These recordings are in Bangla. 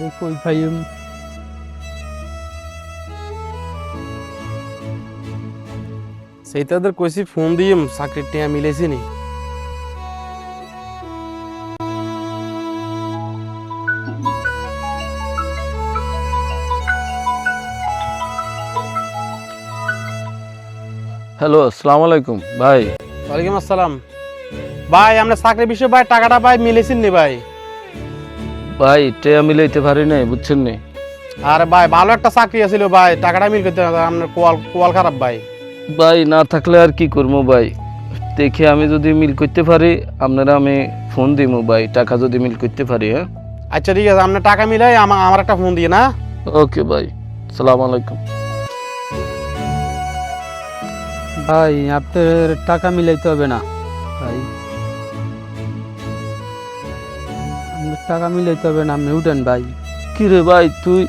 টাকারে কই পাইম? সেইটাদের কইছি ফোন দিয়ে চাকরির টিয়া মিলেছি নি। হ্যালো, আসসালামু আলাইকুম ভাই। ওয়ালাইকুম আসসালাম। ভাই আমরা চাকরির বিষয়ে ভাই টাকাটা ভাই মিলেছেন নি ভাই? ভাই টেয়া মিলাইতে পারি নাই, বুঝছেন নি? আরে ভাই ভালো একটা চাকরি আছিল ভাই, টাকাটা মিল করতে আপনার কোয়াল কোয়াল খারাপ ভাই। ভাই না থাকলে আর কি করবো ভাই, দেখে আমি যদি মিল করতে পারি আপনারা আমি ফোন দিমু ভাই, টাকা যদি মিল করতে পারি। হ্যাঁ আচ্ছা ঠিক আছে, আপনার টাকা মিলাই আমার একটা ফোন দিয়ে না। ওকে ভাই, আসসালামু আলাইকুম। ভাই আপনার টাকা মিলাইতে হবে না ভাই, আপনার টাকা মিলাইতে হবে না, আপনি উঠেন ভাই। কি রে ভাই তুই?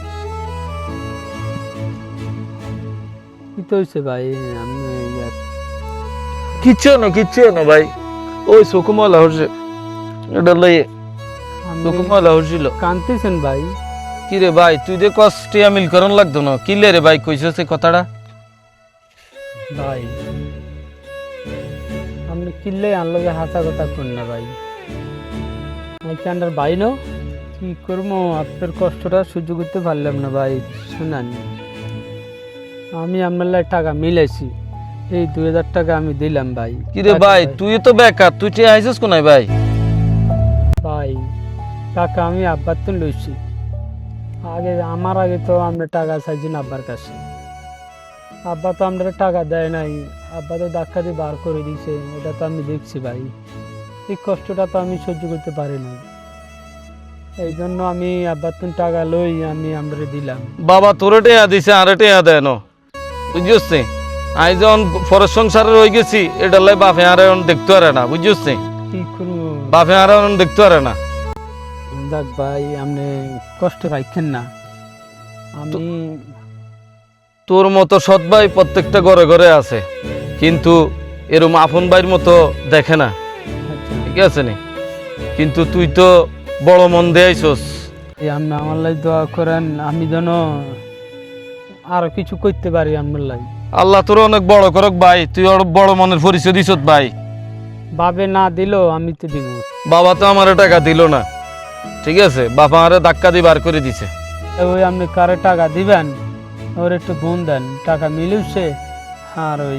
কি তো হয়েছে ভাই? আমি কিচ্ছু না ভাই, ওই সুকুমলা হচ্ছে এটা লইয়ে সুকুমলা হচ্ছিল। কানতেছেন ভাই? কি রে ভাই তুই যে কস টেয়া মিল করন লাগতো না, কি রে ভাই কইছিস এই কথাটা? ভাই আপনি কিনলে আনলো যে হাসা কথা কর না ভাই, আমি কান্ডার ভাই নো, কি করবো আপনার কষ্টটা সহ্য করতে পারলাম না ভাই। শুনান, আমি আপনার লাই টাকা মিলাইছি, এই 2000 টাকা আমি দিলাম ভাই। কি রে ভাই তুই তো বেকার, তুই টেয়া আইছিস কোনায় ভাই? ভাই টাকা আমি আব্বার তো লইছি, আমার আগে তো আমরা টাকা চাইছি না আব্বার কাছে, আব্বা তো আমরা টাকা দেয় নাই, আব্বা তো ধাক্কা দিয়ে বার করে দিয়েছে, এটা তো আমি দেখছি ভাই। এই কষ্টটা তো আমি সহ্য করতে পারি না, এই জন্য আমি আব্বার তো টাকা লই আমি আমরা দিলাম। বাবা তোরে টেয়া দিছে আরে টেয়া দেয় না, বুঝছিস? আই যখন ফরের সংসারে রয়ে গেছি এটা লাই বাপে আর দেখতে পারে না, বুঝছিস? কি করবো বাপে আর দেখতে পারে না। দেখ ভাই আপনি কষ্ট রাখেন না, আমি তোর মতো সৎ ভাই প্রত্যেকটা ঘরে ঘরে আছে, কিন্তু এরম আপন ভাইয়ের মতো দেখে না, আচ্ছা ঠিক আছে নি? কিন্তু তুই তো বড় মন দিয়ে আইছস। আপনি আমার লাই দোয়া করেন, আমি যেন আরো কিছু করতে পারি আপনার লাই। আল্লাহ তোর অনেক বড় করক ভাই, তুই ওর বড় মনের পরিচয় দিছ ভাই। বাবে না দিল আমি তো দিব। বাবা তো আমার টাকা দিল না, ঠিক আছে, বাবা আরে ধাক্কা দিয়ে বার করে দিছে। ওই আপনি কারে টাকা দিবেন, ওর একটু ফোন দেন, টাকা মিলুছে আর ওই